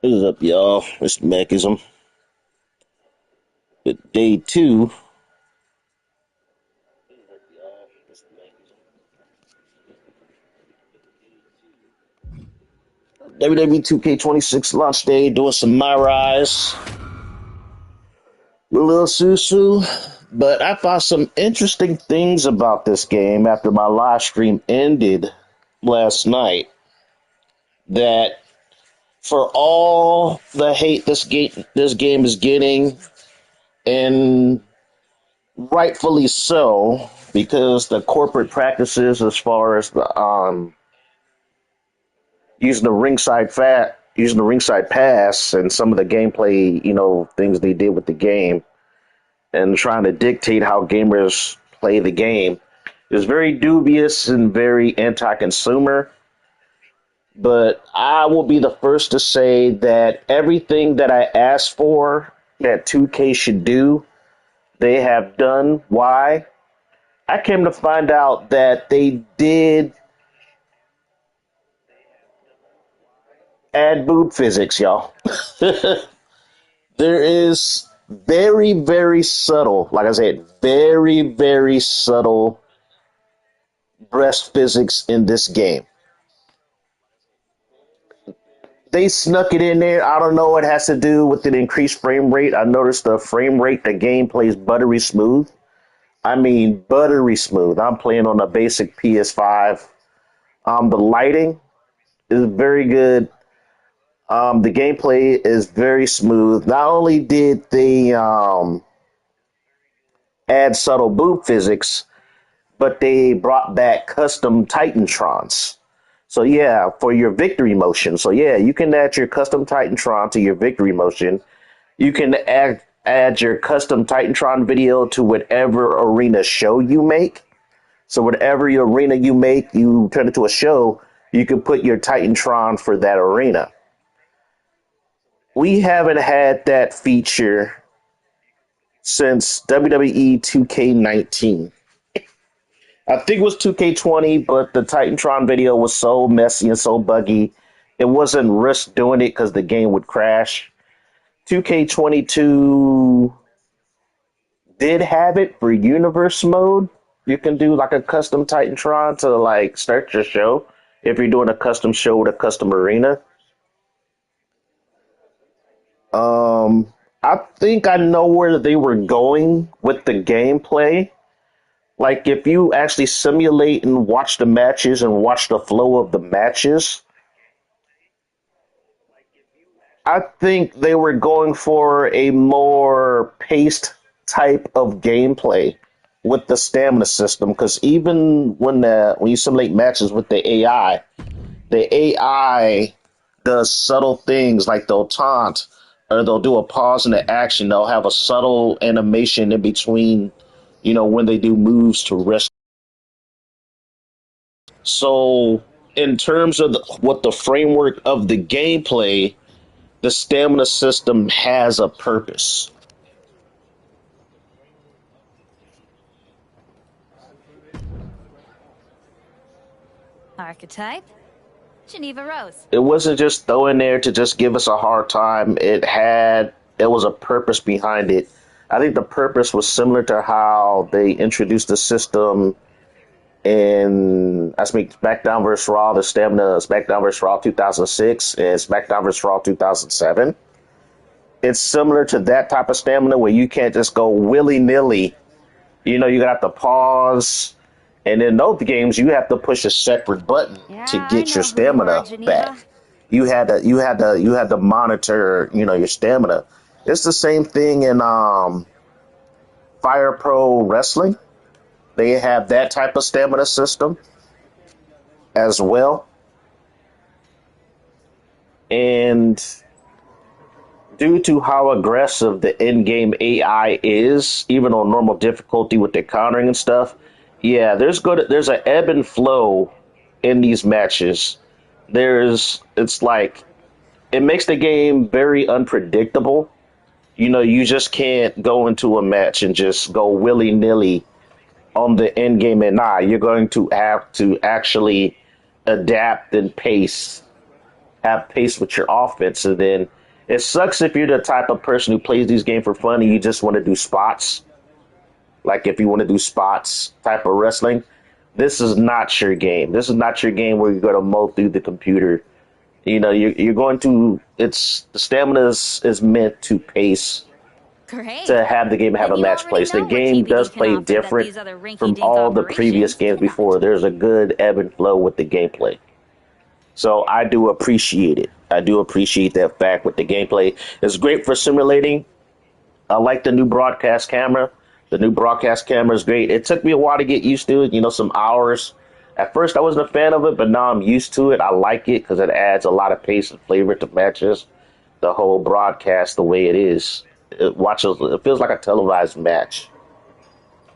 What is up, y'all? It's Machism. With day two. WWE2k26 launch day, doing some Myrise with a little SuSu. But I found some interesting things about this game after my live stream ended last night. That for all the hate this game is getting, and rightfully so, because the corporate practices as far as the using the ringside pass and some of the gameplay, things they did with the game and trying to dictate how gamers play the game is very dubious and very anti-consumer. But I will be the first to say that everything that I asked for that 2K should do, they have done. Why? I came to find out that they did add boob physics, y'all. There is very, very subtle, like I said, very, very subtle breast physics in this game. They snuck it in there. I don't know what it has to do with an increased frame rate. I noticed the frame rate, the game plays buttery smooth. I mean, buttery smooth. I'm playing on a basic PS5. The lighting is very good. The gameplay is very smooth. Not only did they add subtle boob physics, but they brought back custom Titantrons. So yeah, for your victory motion. So yeah, you can add your custom Titantron to your victory motion. You can add your custom Titantron video to whatever arena show you make. So whatever your arena you make, you turn it to a show, you can put your Titantron for that arena. We haven't had that feature since WWE 2k19. I think it was 2K20, but the Titantron video was so messy and so buggy, it wasn't risk doing it because the game would crash. 2K22 did have it for universe mode. You can do like a custom Titantron to like start your show if you're doing a custom show with a custom arena. I think I know where they were going with the gameplay. Like if you actually simulate and watch the matches and watch the flow of the matches, I think they were going for a more paced type of gameplay with the stamina system. Because even when you simulate matches with the AI does subtle things like they'll taunt or they'll do a pause in the action. They'll have a subtle animation in between, when they do moves to rest. So, in terms of what the framework of the gameplay, the stamina system has a purpose. Archetype? Geneva Rose. It wasn't just thrown there to just give us a hard time. It was a purpose behind it. I think the purpose was similar to how they introduced the system in SmackDown vs. Raw, the stamina SmackDown vs. Raw 2006 and SmackDown vs. Raw 2007. It's similar to that type of stamina where you can't just go willy-nilly. You're gonna have to pause, and in those games you have to push a separate button to get your stamina back. You had to monitor, your stamina. It's the same thing in Fire Pro Wrestling. They have that type of stamina system as well. And due to how aggressive the in-game AI is, even on normal difficulty with the countering and stuff, yeah, there's an ebb and flow in these matches. It's like it makes the game very unpredictable. You just can't go into a match and just go willy-nilly on the end game, and you're going to have to actually adapt and have pace with your offense, and then It sucks if you're the type of person who plays these games for fun and you just want to do spots. Like if you want to do spots type of wrestling, this is not your game. This is not your game where you're going to mow through the computer. You know, you're going to. It's the stamina is meant to pace Great. to have the game have Then a you match already place. The know what game does TBD can play offer that different these other from rinky-dink all the previous operations games cannot. before. There's a good ebb and flow with the gameplay. So I do appreciate it. I do appreciate that fact with the gameplay. It's great for simulating. I like the new broadcast camera. The new broadcast camera is great. It took me a while to get used to it, you know, some hours. At first, I wasn't a fan of it, but now I'm used to it. I like it because it adds a lot of pace and flavor to matches. The whole broadcast, the way it is, it feels like a televised match.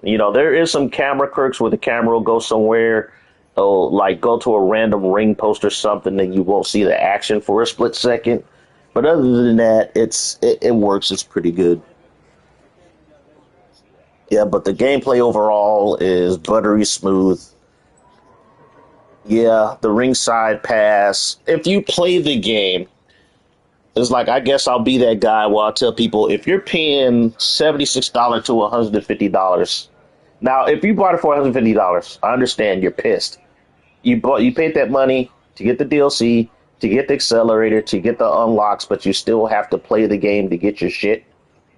You know, there is some camera quirks where the camera will go somewhere, like go to a random ring post or something, and you won't see the action for a split second. But other than that, it works. It's pretty good. Yeah, but the gameplay overall is buttery smooth. Yeah, the ringside pass. If you play the game, it's like I guess I'll be that guy where I'll tell people if you're paying $76 to $150. Now, if you bought it for $150, I understand you're pissed. You paid that money to get the DLC, to get the accelerator, to get the unlocks, but you still have to play the game to get your shit.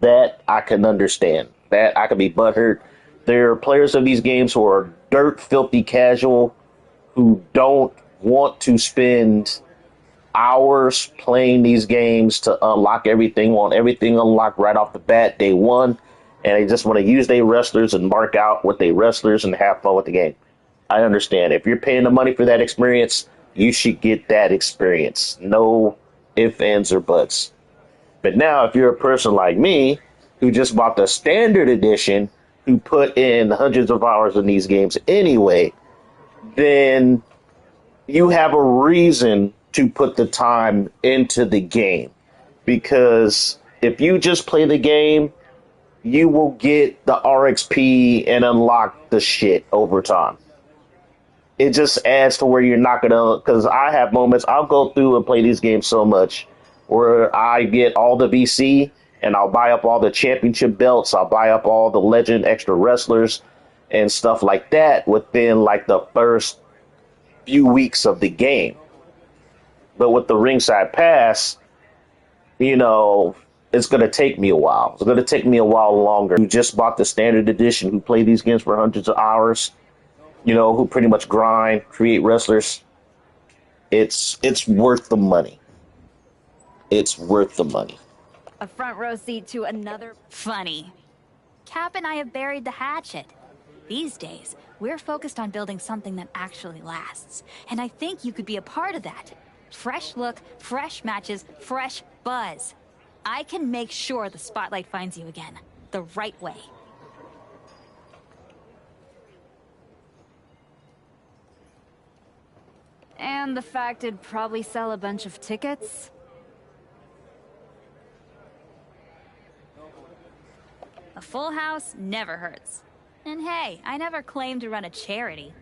That I can understand. That I can be butthurt. There are players of these games who are dirt filthy casual who don't want to spend hours playing these games to unlock everything, want everything unlocked right off the bat, day one, and they just want to use their wrestlers and mark out with their wrestlers and have fun with the game. I understand. If you're paying the money for that experience, you should get that experience. No ifs, ands, or buts. But now, if you're a person like me who just bought the standard edition, who put in hundreds of hours in these games anyway, then you have a reason to put the time into the game. Because if you just play the game, you will get the RXP and unlock the shit over time. It just adds to where you're not gonna. Because I have moments I'll go through and play these games so much where I get all the VC and I'll buy up all the championship belts. I'll buy up all the legend extra wrestlers and stuff like that within like the first few weeks of the game. But with the ringside pass, you know, it's going to take me a while. It's going to take me a while longer. Who just bought the standard edition, who play these games for hundreds of hours, you know, who pretty much grind, create wrestlers. It's worth the money. It's worth the money. A front row seat to another. Funny. Cap and I have buried the hatchet. These days, we're focused on building something that actually lasts. And I think you could be a part of that. Fresh look, fresh matches, fresh buzz. I can make sure the spotlight finds you again. The right way. And the fact it'd probably sell a bunch of tickets? A full house never hurts. And hey, I never claimed to run a charity.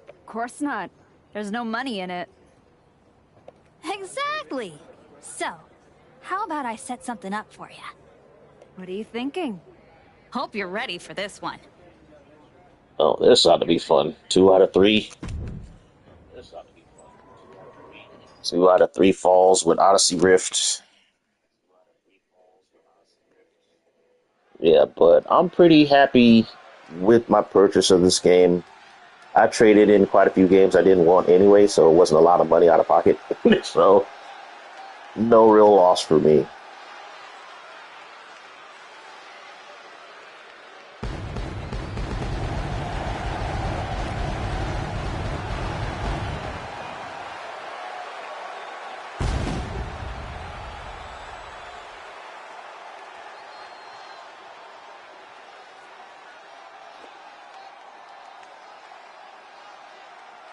Of course not. There's no money in it. Exactly! So, how about I set something up for you? What are you thinking? Hope you're ready for this one. Oh, this ought to be fun. 2 out of 3. 2 out of 3 falls with Odyssey Rift. Yeah, but I'm pretty happy with my purchase of this game. I traded in quite a few games I didn't want anyway, so it wasn't a lot of money out of pocket. So, no real loss for me.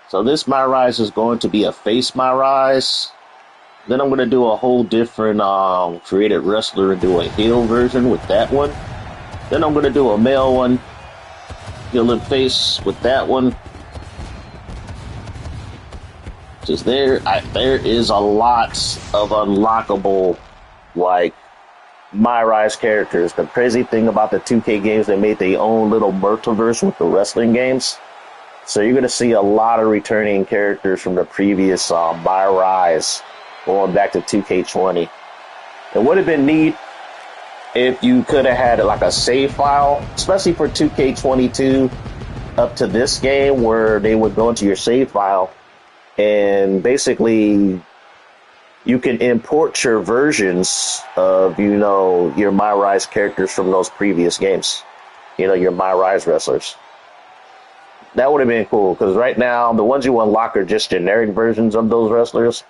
So this Myrise is going to be a face Myrise. Then I'm going to do a whole different created wrestler and do a heel version with that one. Then I'm going to do a male one, heel and face with that one. Just there is a lot of unlockable, like, Myrise characters. The crazy thing about the 2K games, they made their own little multiverse with the wrestling games. So you're going to see a lot of returning characters from the previous Myrise going back to 2K20. It would have been neat if you could have had like a save file, especially for 2K22 up to this game, where they would go into your save file and basically you can import your versions of, your Myrise characters from those previous games. Your Myrise wrestlers. That would have been cool, because right now, the ones you unlock are just generic versions of those wrestlers.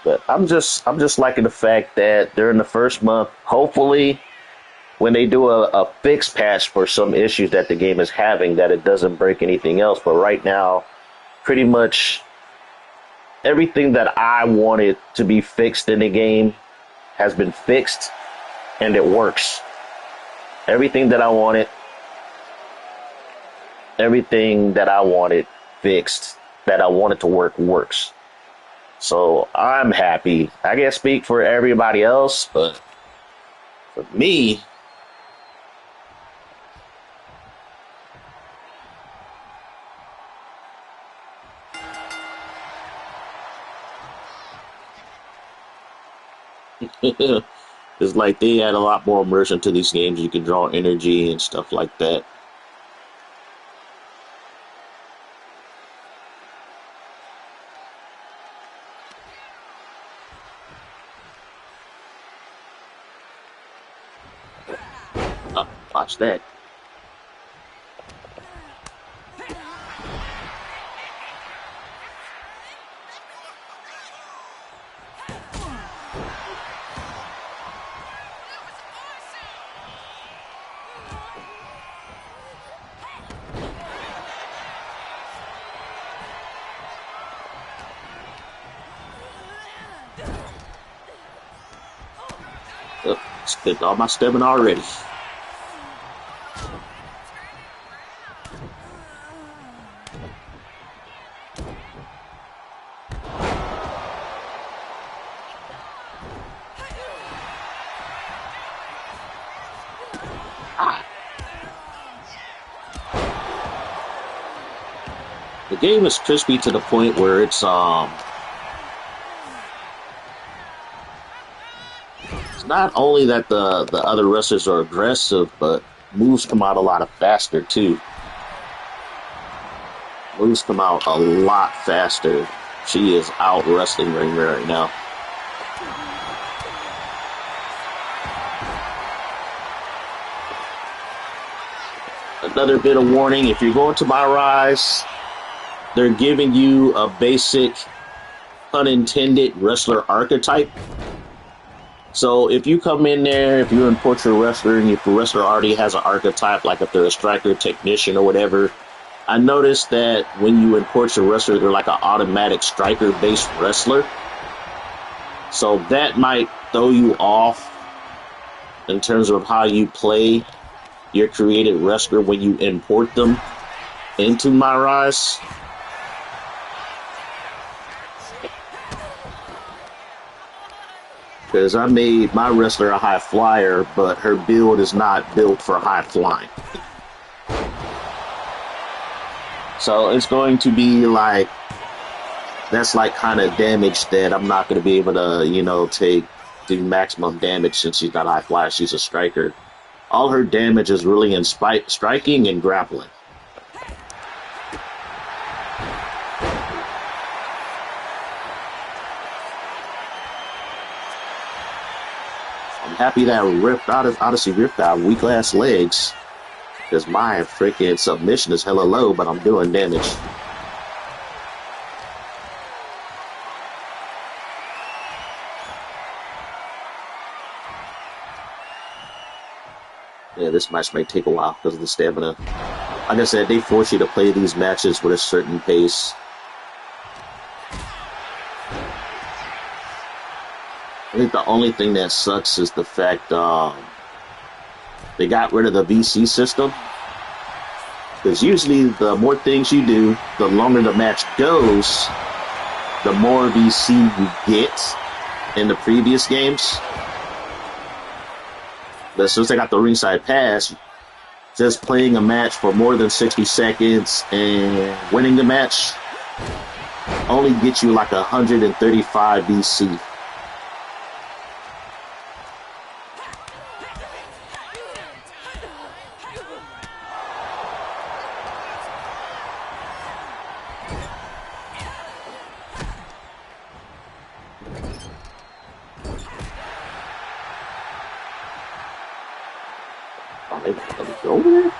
But I'm just liking the fact that during the first month, hopefully, when they do a fix patch for some issues that the game is having, that it doesn't break anything else. But right now, pretty much everything that I wanted to be fixed in the game has been fixed, and it works. Everything that I wanted fixed, that I wanted to work, works. So I'm happy. I can't speak for everybody else, but for me, it's like they add a lot more immersion to these games. You can draw energy and stuff like that. Watch that. Spent all my stamina already. The game is crispy to the point where it's not only that the other wrestlers are aggressive, but moves come out a lot faster too. Moves come out a lot faster. She is out wrestling right now. Another bit of warning: if you're going to Myrise, they're giving you a basic, unintended wrestler archetype. So if you come in there, if you import your wrestler, and if the wrestler already has an archetype, like if they're a striker, technician, or whatever, I noticed that when you import your wrestler, they're like an automatic striker-based wrestler. So that might throw you off in terms of how you play your created wrestler when you import them into Myrise. Because I made my wrestler a high flyer, but her build is not built for high flying. So it's going to be like, that's like kind of damage that I'm not going to be able to, do maximum damage since she's not high flyer. She's a striker. All her damage is really in striking and grappling. I'm happy that Odyssey ripped out weak ass legs, because my freaking submission is hella low, but I'm doing damage. Yeah, this match may take a while because of the stamina. Like I said, they force you to play these matches with a certain pace. I think the only thing that sucks is the fact they got rid of the VC system. Because usually the more things you do, the longer the match goes, the more VC you get in the previous games. But since they got the ringside pass, just playing a match for more than 60 seconds and winning the match only gets you like 135 VC. Let me go over there.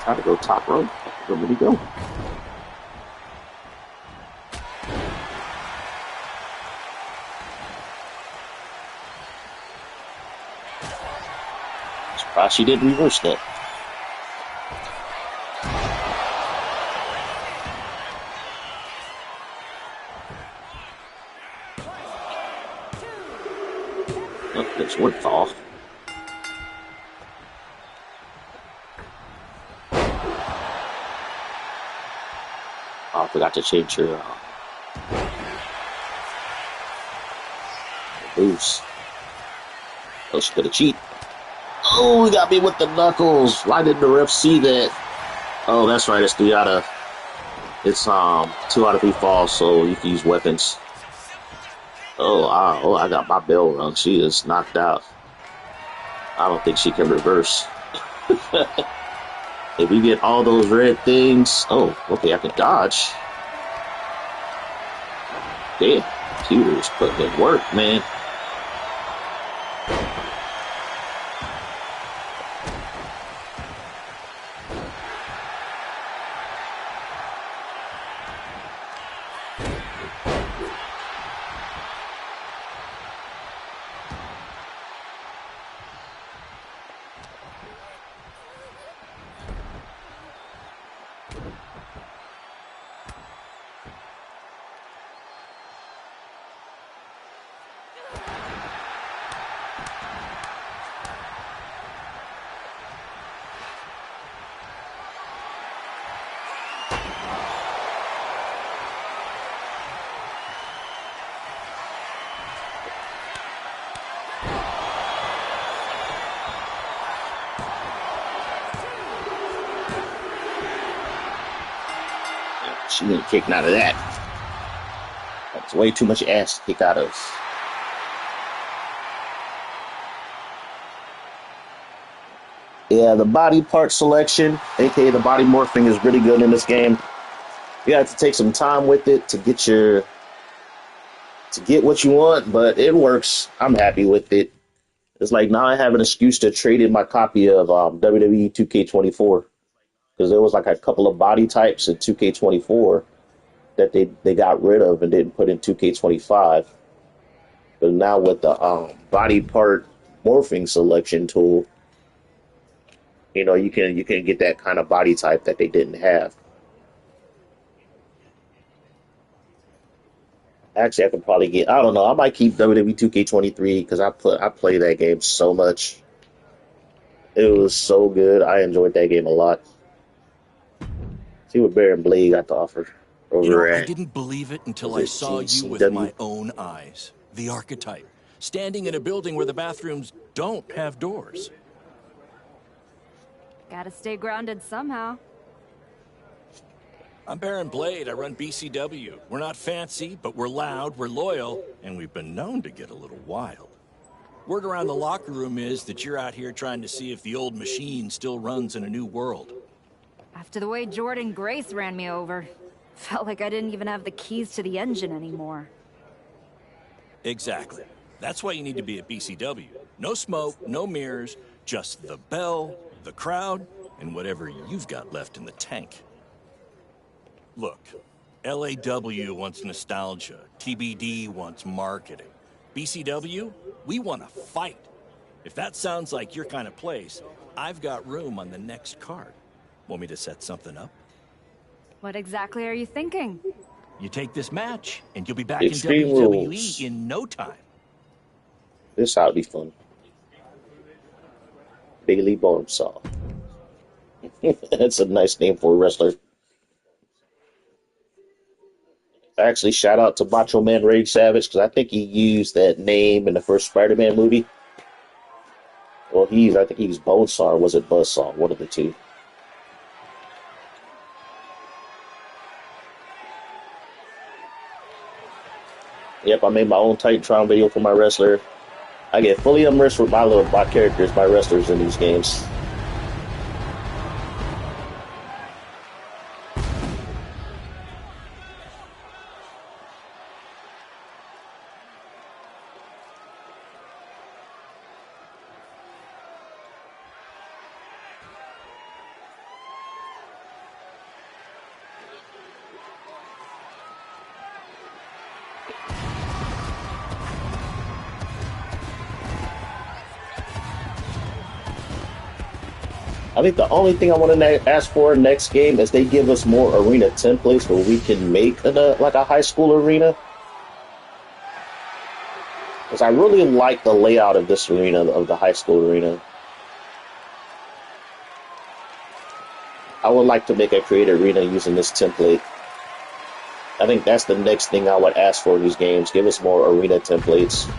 Try to go top rope. Where did he go? Surprised she didn't reverse that. Oh, there's one fall. Oh, I forgot to change her boost. Oh, she could have cheated. Oh, he got me with the knuckles. Why didn't the ref see that? Oh, that's right. It's 2 out of 3 falls, so you can use weapons. Oh, I got my bell rung. She is knocked out. I don't think she can reverse. If we get all those red things, oh, okay, I can dodge. Damn, Pewter's putting in work, man. She getting kicked out of that. That's way too much ass to kick out of. Yeah, the body part selection, aka the body morphing, is really good in this game. You have to take some time with it to get what you want, but it works. I'm happy with it. It's like now I have an excuse to trade in my copy of WWE 2k24 because there was like a couple of body types in 2k24 that they got rid of and didn't put in 2k25. But now with the body part morphing selection tool, you know, you can get that kind of body type that they didn't have. Actually, I could probably get. I don't know. I might keep WWE 2K23 because I play that game so much. It was so good. I enjoyed that game a lot. See what Bear and Blade got to offer over I at. didn't believe it until I saw you with my own eyes. The archetype, standing in a building where the bathrooms don't have doors. Gotta stay grounded somehow. I'm Baron Blade. I run BCW. We're not fancy, but we're loud, we're loyal, and we've been known to get a little wild. Word around the locker room is that you're out here trying to see if the old machine still runs in a new world. After the way Jordan Grace ran me over, felt like I didn't even have the keys to the engine anymore. Exactly. That's why you need to be at BCW. No smoke, no mirrors, just the bell, the crowd, and whatever you've got left in the tank. Look, LAW wants nostalgia, TBD wants marketing. BCW, we want to fight. If that sounds like your kind of place, I've got room on the next card. Want me to set something up? What exactly are you thinking? You take this match, and you'll be back in Extreme WWE Rules. in no time. This ought to be fun. Bailey Bonesaw. That's a nice name for a wrestler. Actually, shout out to Macho Man Ray Savage, because I think he used that name in the first Spider-Man movie. Well, I think he was Bonesaw, or was it Buzzsaw? One of the two. Yep, I made my own Titantron video for my wrestler. I get fully immersed with my characters, my wrestlers in these games. I think the only thing I want to ask for next game is they give us more arena templates where we can make like a high school arena. Because I really like the layout of this arena, of the high school arena. I would like to make a creative arena using this template. I think that's the next thing I would ask for in these games. Give us more arena templates.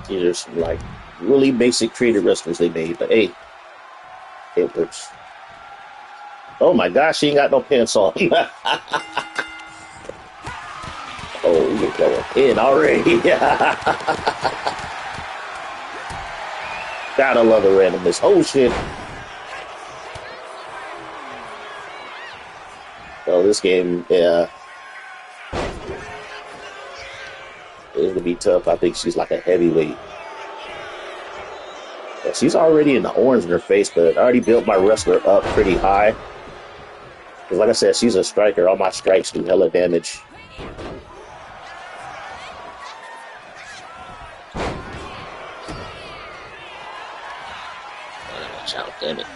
These are some like really basic creative wrestlers they made, but hey, it works. Oh my gosh, she ain't got no pants on. Oh, you're going in already. Gotta love the randomness. Oh shit. Oh, this game, yeah. It's gonna be tough. I think she's like a heavyweight. Yeah, she's already in the orange in her face, but I already built my wrestler up pretty high. Because like I said, she's a striker. All my strikes do hella damage. Watch out, damn it.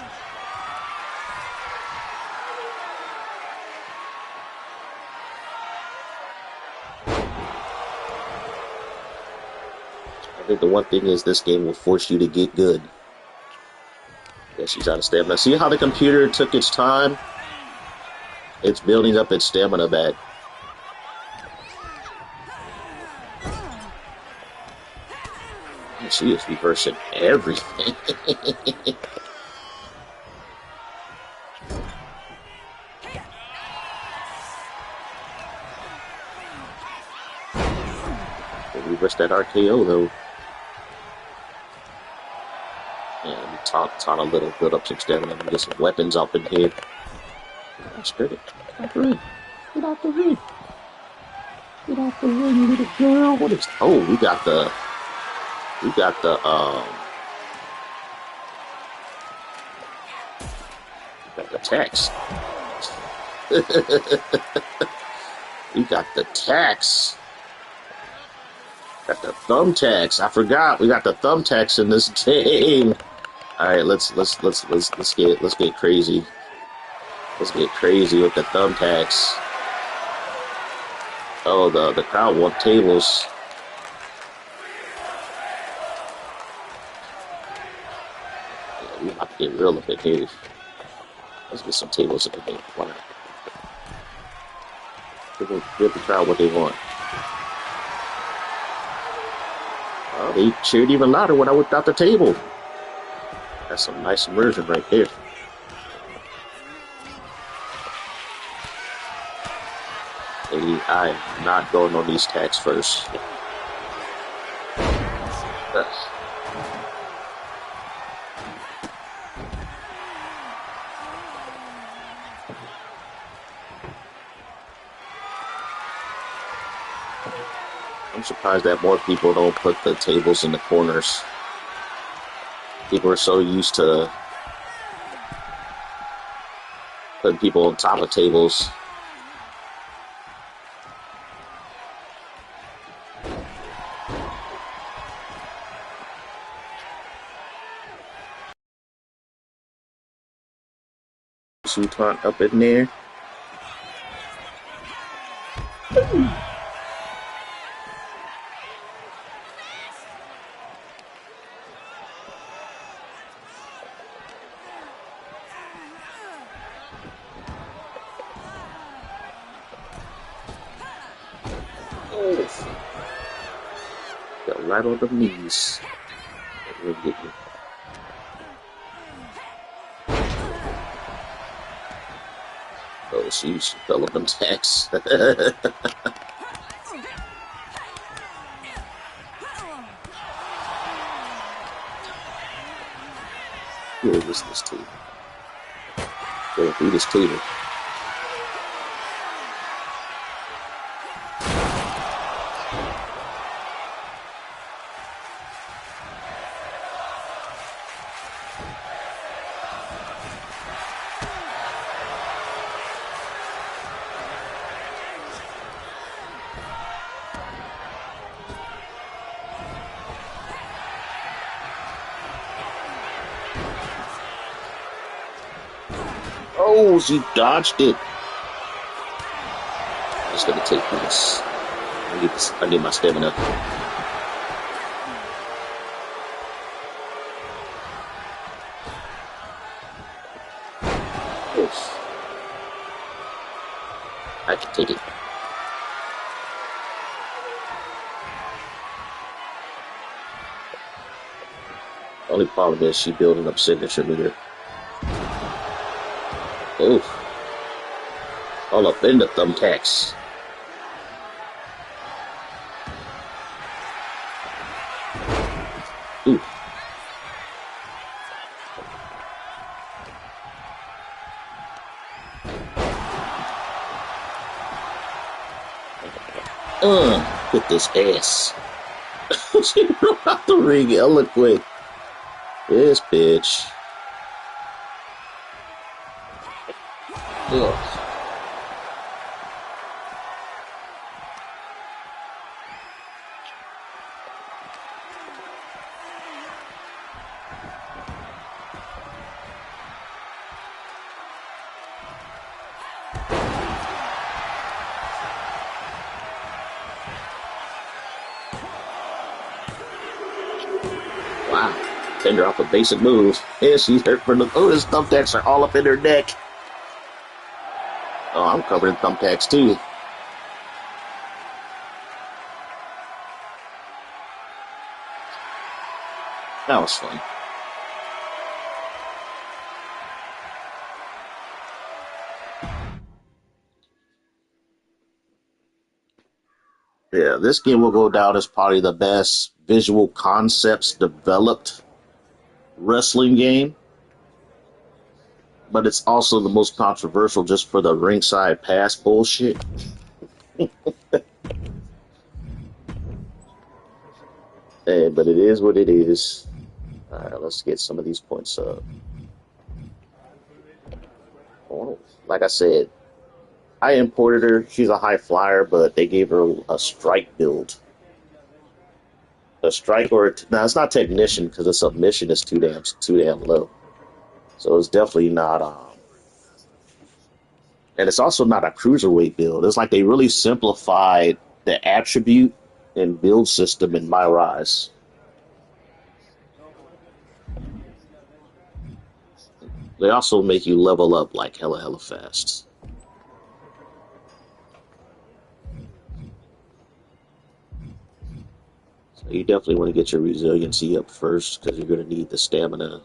I think the one thing is this game will force you to get good. Yeah, she's out of stamina. See how the computer took its time? It's building up its stamina back. And she is reversing everything. Reverse that RKO though. And taunt a little, build up some stamina, and get some weapons up in here. That's good. Get out the ring. Get out the ring. Get out the ring, little girl. What is? Oh, we got the text. We got the text. Got the thumbtacks. I forgot we got the thumbtacks in this game. All right, let's get crazy. Let's get crazy with the thumbtacks. Oh, the crowd want tables. Yeah, we have to get real up in here. Let's get some tables up in here. Why not? Give the crowd what they want. Oh, they cheered even louder when I whipped out the table. That's some nice immersion right there. Hey, I am not going on these tacks first. I'm surprised that more people don't put the tables in the corners. People are so used to putting people on top of tables. Sweetheart up in there. Got right on the knees. Oh, she's developing tax. Here is this table. Go through this table. Oh, she dodged it. I'm just gonna take this. I need my stamina. Yes. I can take it. Only problem is she building up signature meter. Oof. All up in the thumbtacks. Oof. With this ass. She broke out the ring hella quick. This bitch. Ugh. Wow. Tender off a basic move. Yeah, she's hurt for the. Oh, his thumbtacks are all up in her neck. Oh, I'm covering thumbtacks too. That was fun. Yeah, this game will go down as probably the best visual concepts developed wrestling game. But it's also the most controversial just for the ringside pass bullshit. Hey, but it is what it is. Alright, let's get some of these points up. Oh, like I said, I imported her. She's a high flyer, but they gave her a strike build. A strike or now it's not technician because the submission is too damn low. So it's definitely not And it's also not a cruiserweight build. It's like they really simplified the attribute and build system in Myrise. They also make you level up like hella fast. So you definitely want to get your resiliency up first because you're going to need the stamina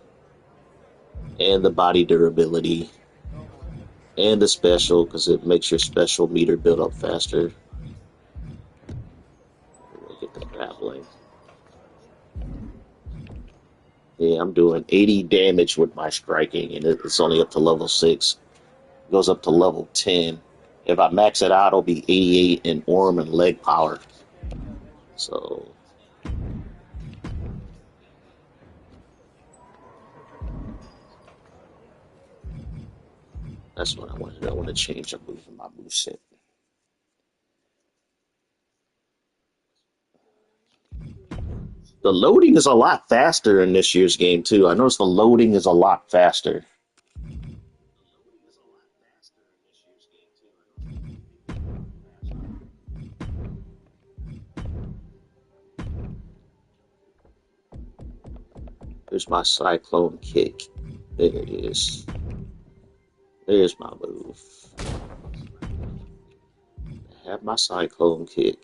and the body durability and the special because it makes your special meter build up faster. Get the grappling. Yeah, I'm doing 80 damage with my striking, and it's only up to level 6. It goes up to level 10. If I max it out, it'll be 88 in arm and leg power. So that's what I want to do. I want to change up my moveset. The loading is a lot faster in this year's game, too. I noticed the loading is a lot faster. There's my cyclone kick. There it is. There's my move. I have my cyclone kick.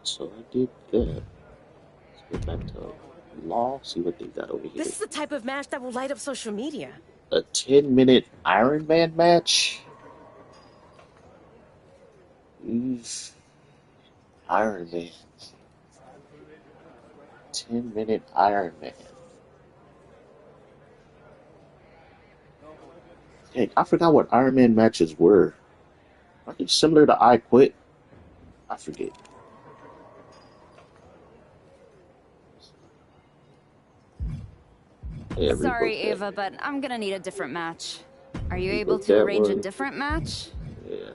So I did that. Let's go back to law, see what they got over here. This is the type of match that will light up social media. A 10-minute Iron Man match? Use Iron Man. 10-minute Iron Man. Hey, I forgot what Iron Man matches were. Are they similar to I Quit? I forget. Yeah, Sorry, rebook that. Ava, but I'm gonna need a different match. Are you able Rebook to that arrange a one. different match? Yeah.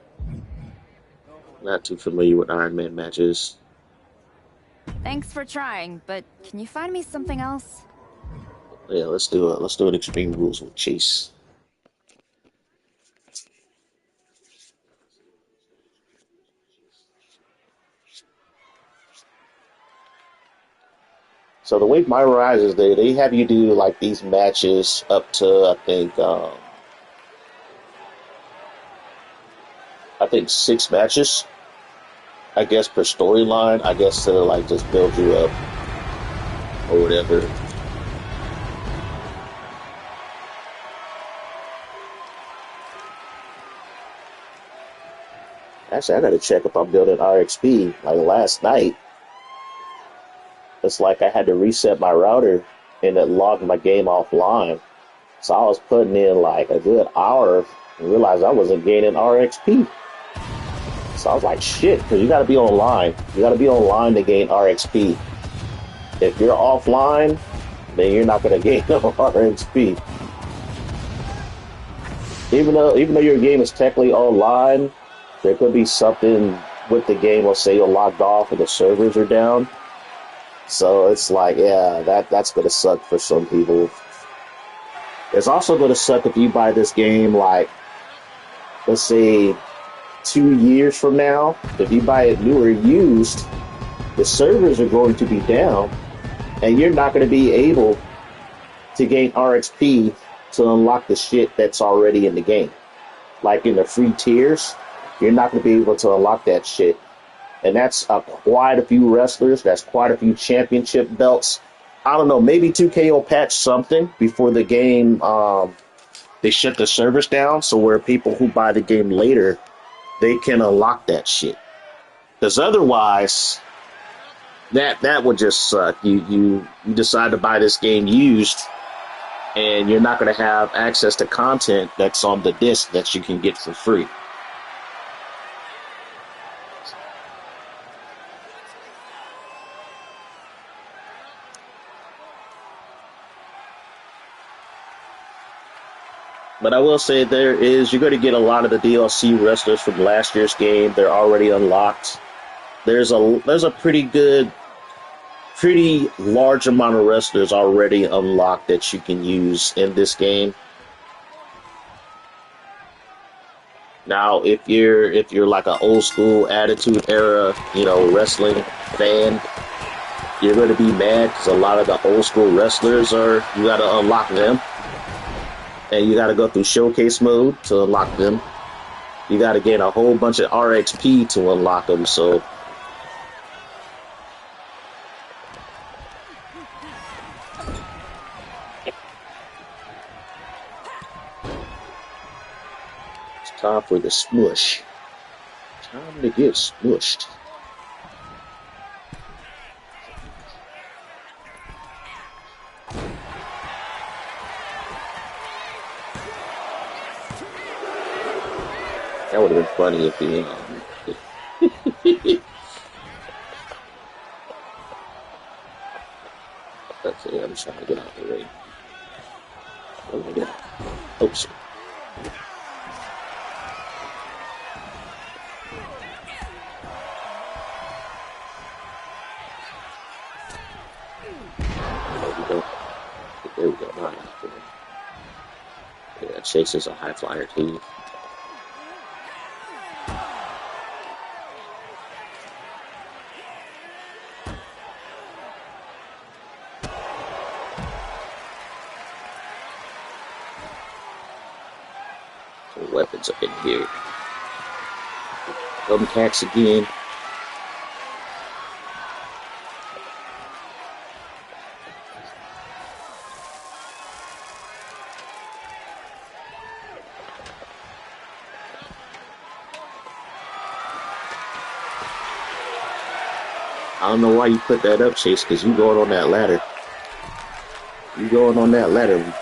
Not too familiar with Iron Man matches. Thanks for trying, but can you find me something else? Yeah, let's do an Extreme Rules with Chase. So the way Myrise is they have you do like these matches up to I think 6 matches. I guess per storyline. I guess to like just build you up or whatever. Actually, I gotta check if I'm building RXP. Like last night, it's like I had to reset my router and it logged my game offline. So I was putting in like a good hour and realized I wasn't gaining RXP. So I was like, shit, because you got to be online. You got to be online to gain RXP. If you're offline, then you're not going to gain no RXP. Even though your game is technically online, there could be something with the game. Let's say you're logged off and the servers are down. So it's like, yeah, that's going to suck for some people. It's also going to suck if you buy this game like, let's say, 2 years from now. If you buy it new or used, the servers are going to be down, and you're not going to be able to gain RXP to unlock the shit that's already in the game. Like in the free tiers, you're not going to be able to unlock that shit. And that's quite a few wrestlers. That's quite a few championship belts. I don't know, maybe 2K will patch something before the game, they shut the servers down, so where people who buy the game later, they can unlock that shit. Because otherwise, that would just suck. You decide to buy this game used, and you're not going to have access to content that's on the disc that you can get for free. But I will say you're going to get a lot of the DLC wrestlers from last year's game. They're already unlocked. There's a pretty large amount of wrestlers already unlocked that you can use in this game. Now, if you're like an old school Attitude Era, wrestling fan, you're going to be mad because a lot of the old school wrestlers you got to unlock them. And you got to go through showcase mode to unlock them. You got to get a whole bunch of RXP to unlock them, so... It's time for the smush. Time to get smushed. That would have been funny if the Okay, I'm trying to get out of the ring. Oh my god. Oops. There we go. Now I got it. Yeah, Chase is a high flyer too. Weapons up in here. Thumbtacks again. I don't know why you put that up, Chase, because you going on that ladder. You going on that ladder.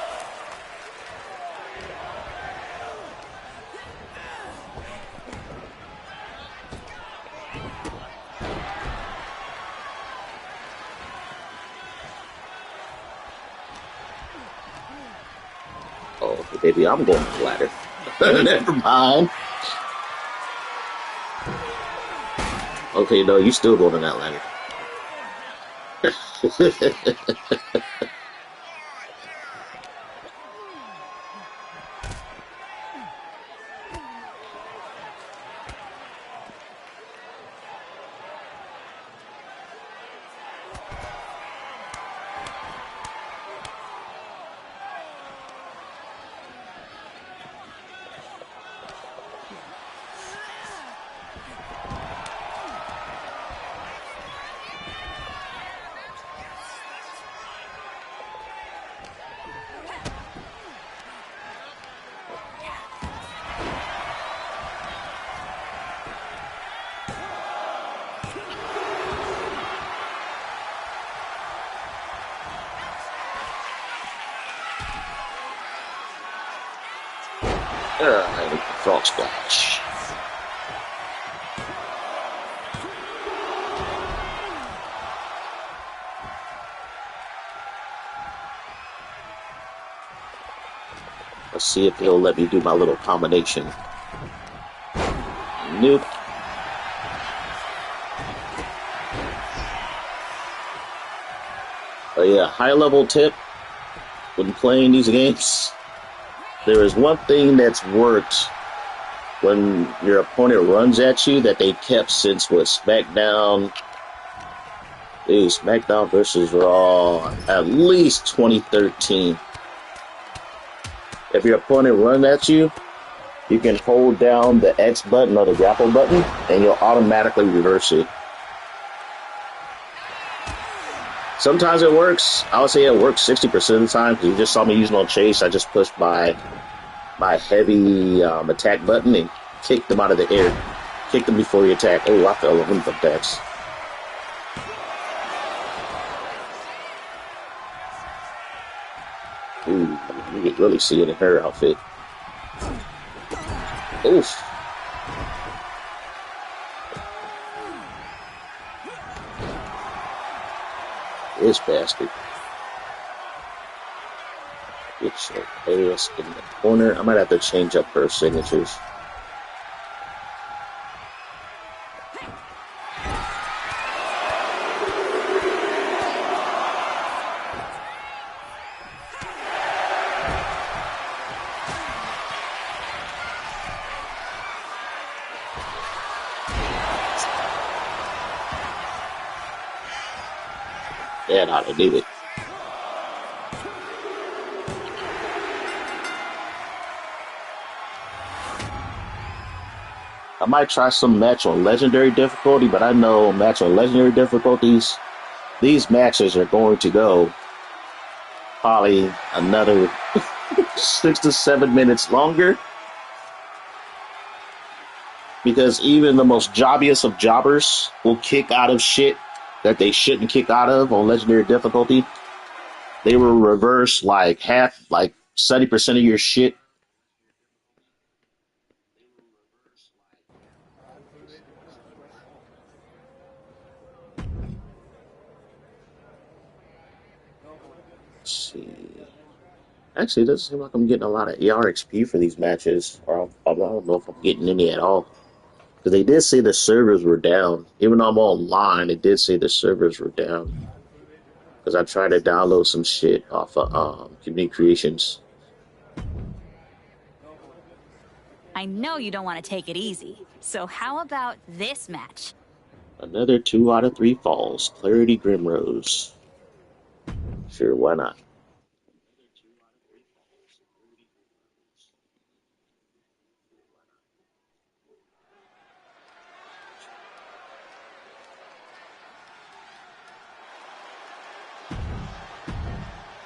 Oh, baby, I'm going on the ladder. Never mind. Okay, no, you still going on that ladder. Frog splash. Let's see if he'll let me do my little combination. Nope. Oh yeah, high level tip when playing these games. There is one thing that's worked when your opponent runs at you that they kept since SmackDown. SmackDown versus Raw, at least 2013. If your opponent runs at you, you can hold down the X button or the grapple button, and you'll automatically reverse it. Sometimes it works. I would say it works 60% of the time, because you just saw me using on Chase. I just pushed my heavy attack button and kicked them out of the air. Kicked them before you attack. Oh, I fell over the attacks. Ooh, you can really see it in her outfit. Oof. This bastard. Get your ass in the corner. I might have to change up her signatures. Yeah, I did it. I might try some match on legendary difficulty, but I know match on legendary difficulties, these matches are going to go probably another 6 to 7 minutes longer. Because even the most jobbiest of jobbers will kick out of shit that they shouldn't kick out of on legendary difficulty. They will reverse like 70% of your shit. Let's see. Actually, it doesn't seem like I'm getting a lot of ARXP for these matches, or I don't know if I'm getting any at all. Because they did say the servers were down. Even though I'm online, it did say the servers were down. Because I tried to download some shit off of Community Creations. I know you don't want to take it easy, so how about this match? Another 2 out of 3 falls. Clarity Grimrose. Sure, why not?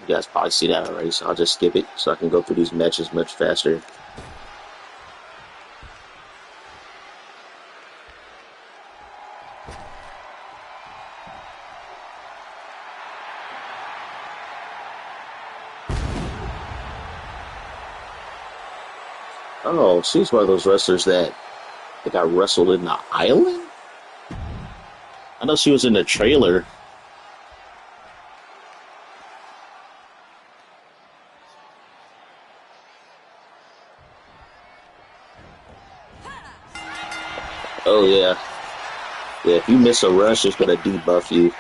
You guys probably see that already, so I'll just skip it so I can go through these matches much faster. Oh, she's one of those wrestlers that got wrestled in the island? I know she was in the trailer. Oh, yeah. Yeah, if you miss a rush, it's going to debuff you.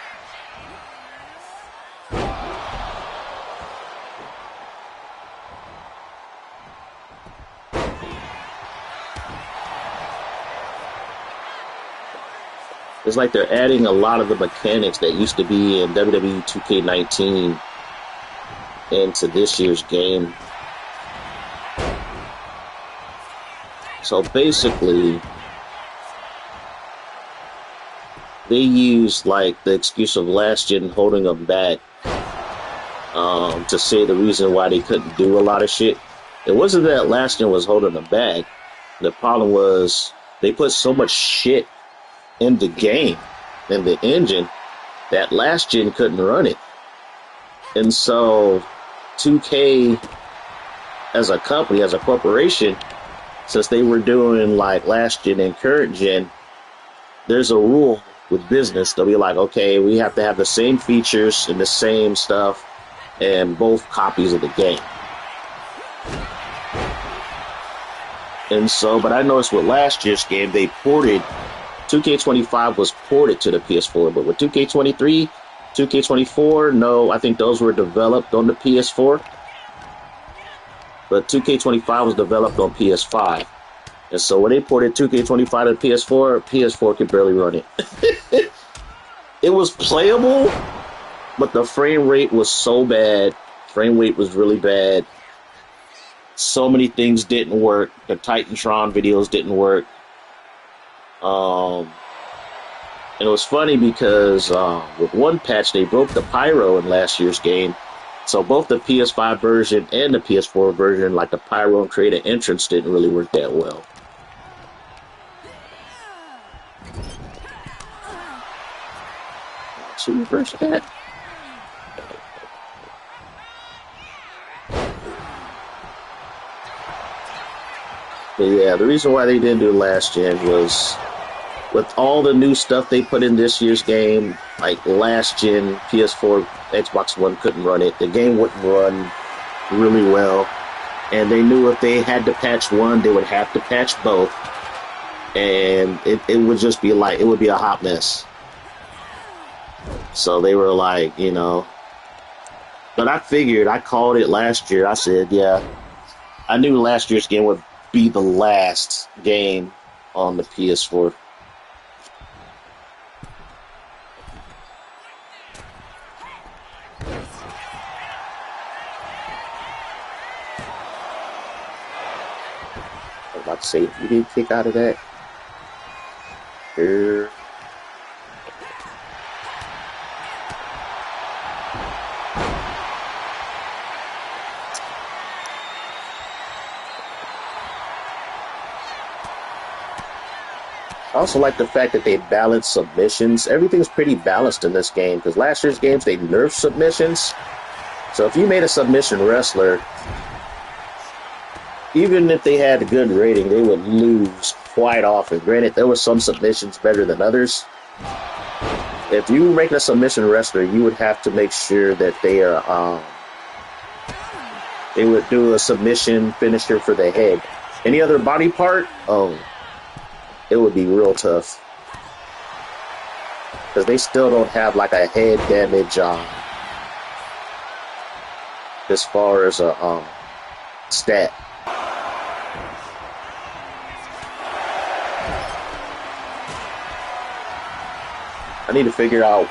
It's like they're adding a lot of the mechanics that used to be in WWE2k19 into this year's game. So basically, they used like the excuse of last gen holding them back to say the reason why they couldn't do a lot of shit. It wasn't that last gen was holding them back. The problem was they put so much shit in the game, in the engine, that last gen couldn't run it. And so 2K as a company, as a corporation, since they were doing like last gen and current gen, there's a rule with business. They'll be like, okay, we have to have the same features and the same stuff and both copies of the game. And so, but I noticed with last year's game, they ported 2K25 was ported to the PS4, but with 2K23, 2K24, no, I think those were developed on the PS4. But 2K25 was developed on PS5. And so when they ported 2K25 to PS4, PS4 could barely run it. It was playable, but the frame rate was so bad. Frame rate was really bad. So many things didn't work. The Titantron videos didn't work. And it was funny because with one patch they broke the pyro in last year's game, so both the PS5 version and the PS4 version, like the pyro and create an entrance, didn't really work that well. So reverse that. But yeah, the reason why they didn't do last gen was with all the new stuff they put in this year's game, like last gen, PS4, Xbox One couldn't run it. The game wouldn't run really well. And they knew if they had to patch one, they would have to patch both. And it would just be like, it would be a hot mess. So they were like, you know. But I called it last year. I said, yeah, I knew last year's game would be the last game on the PS4. I was about to say, if you didn't kick out of that, here. I also like the fact that they balance submissions. Everything's pretty balanced in this game, because last year's games, they nerfed submissions. So if you made a submission wrestler, even if they had a good rating, they would lose quite often. Granted, there were some submissions better than others. If you make a submission wrestler, you would have to make sure that they would do a submission finisher for the head. Any other body part, it would be real tough. Because they still don't have like a head damage as far as a stat. I need to figure out.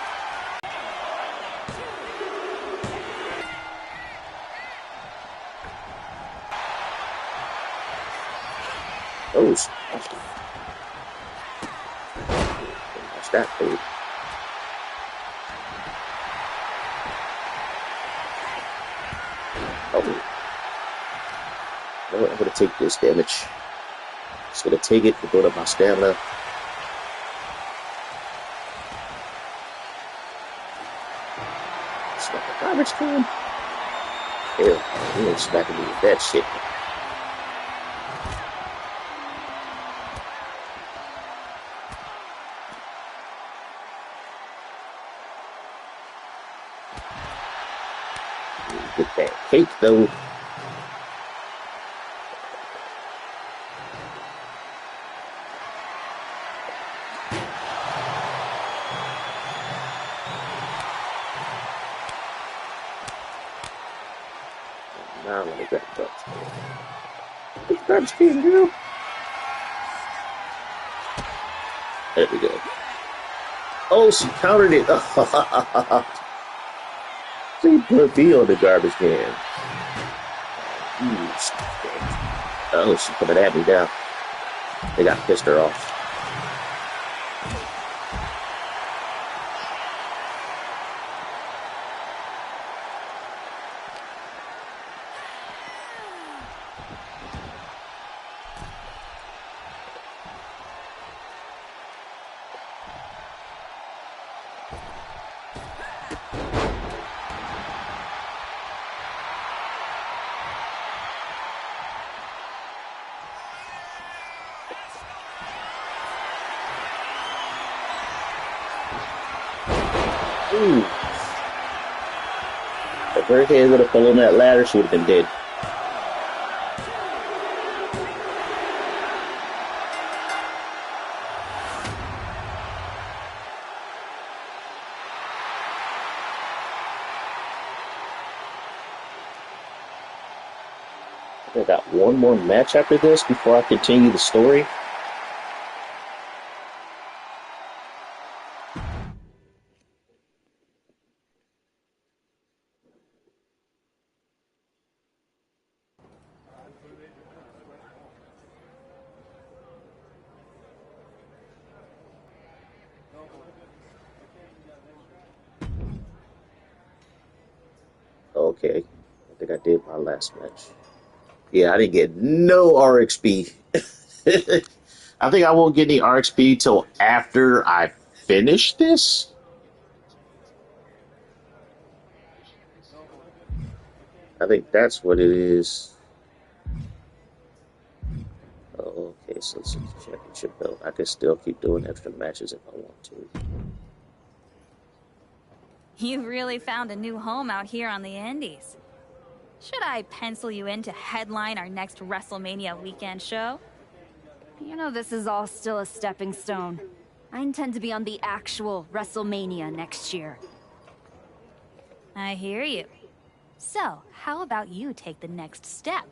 Oh, what's that, dude? Oh, you know what? I'm gonna take this damage. Just gonna take it to build up my stamina. Smack the garbage can. Hell, you ain't smacking me with that shit. Get that cake though. Now let me grab the garbage can. Get the garbage can, girl. There we go. Oh, she countered it. She put me on the garbage can. Oh, she's coming at me now. They got pissed her off. Ooh. If her head would have fallen on that ladder, she would have been dead. I got one more match after this before I continue the story. Okay, I think I did my last match. Yeah, I didn't get no RXP. I think I won't get any RXP till after I finish this. I think that's what it is. Oh, okay, so it's a championship belt. I can still keep doing extra matches if I want to. You really found a new home out here on the Indies. Should I pencil you in to headline our next WrestleMania weekend show? You know this is all still a stepping stone. I intend to be on the actual WrestleMania next year. I hear you. So, how about you take the next step?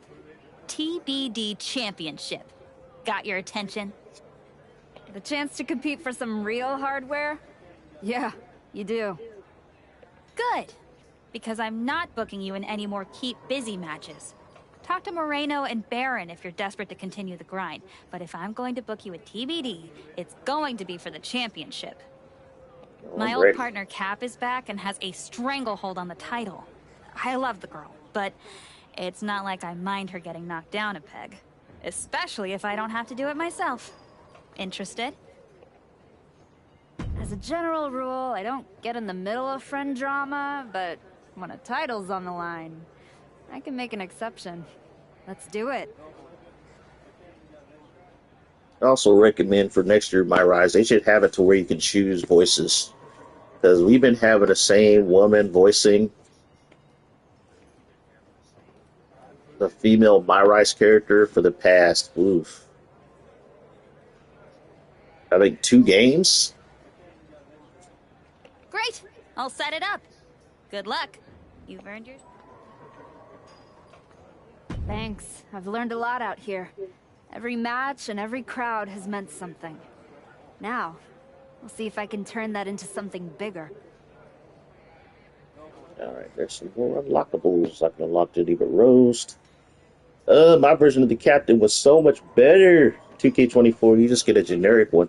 TBD Championship. Got your attention? The chance to compete for some real hardware? Yeah, you do. Good. Because I'm not booking you in any more keep busy matches. Talk to Moreno and Baron if you're desperate to continue the grind. But if I'm going to book you at TBD, it's going to be for the championship. My old partner Cap is back and has a stranglehold on the title. I love the girl, but it's not like I mind her getting knocked down a peg. Especially if I don't have to do it myself. Interested? As a general rule, I don't get in the middle of friend drama, but when a title's on the line, I can make an exception. Let's do it. I also recommend for next year, Myrise, they should have it to where you can choose voices. Because we've been having the same woman voicing the female Myrise character for the past, I think 2 games. Great! I'll set it up. Good luck. You've earned your... Thanks. I've learned a lot out here. Every match and every crowd has meant something. Now, we'll see if I can turn that into something bigger. Alright, there's some more unlockables. I can unlock Geneva Roast. My version of the captain was so much better. 2k24, you just get a generic one.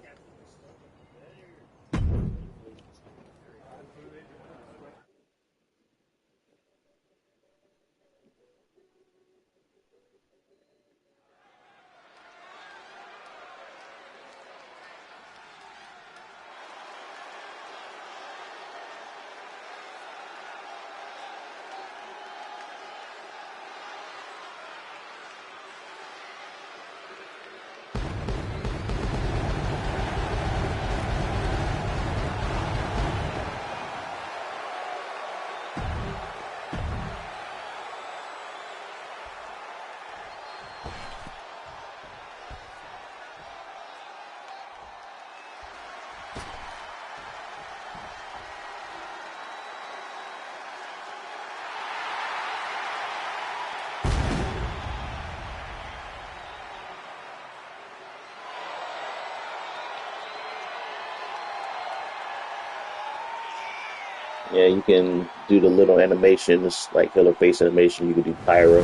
Yeah, you can do the little animations, like killer face animation. You can do pyro.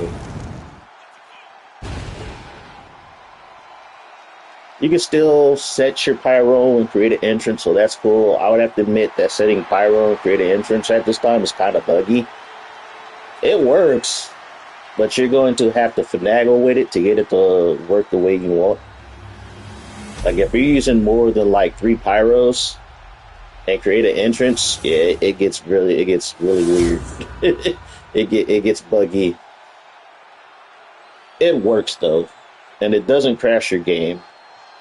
You can still set your pyro and create an entrance, so that's cool. I would have to admit that setting pyro and create an entrance at this time is kind of buggy. It works, but you're going to have to finagle with it to get it to work the way you want. Like if you're using more than like 3 pyros and create an entrance, yeah, it gets really weird. it gets buggy. It works though, and it doesn't crash your game.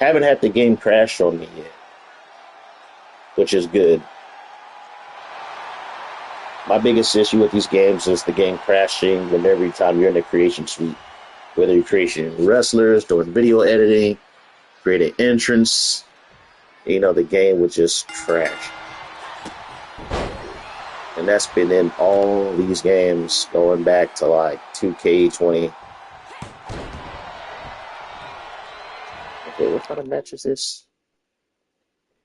Haven't had the game crash on me yet, which is good. My biggest issue with these games is the game crashing when every time you're in the creation suite, whether you're creating wrestlers, doing video editing, create an entrance, you know, the game would just crash. And that's been in all these games going back to like 2K20. Okay, what kind of match is this?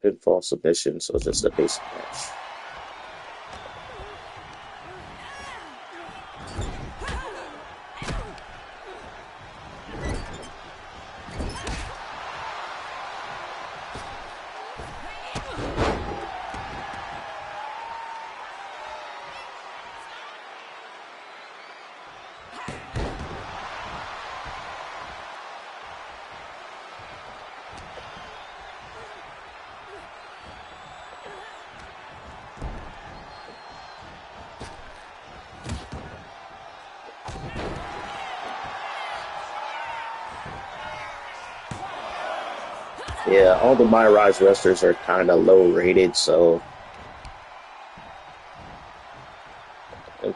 Pinfall submission, so it's just a basic match. Yeah, all the Myrise wrestlers are kind of low rated, so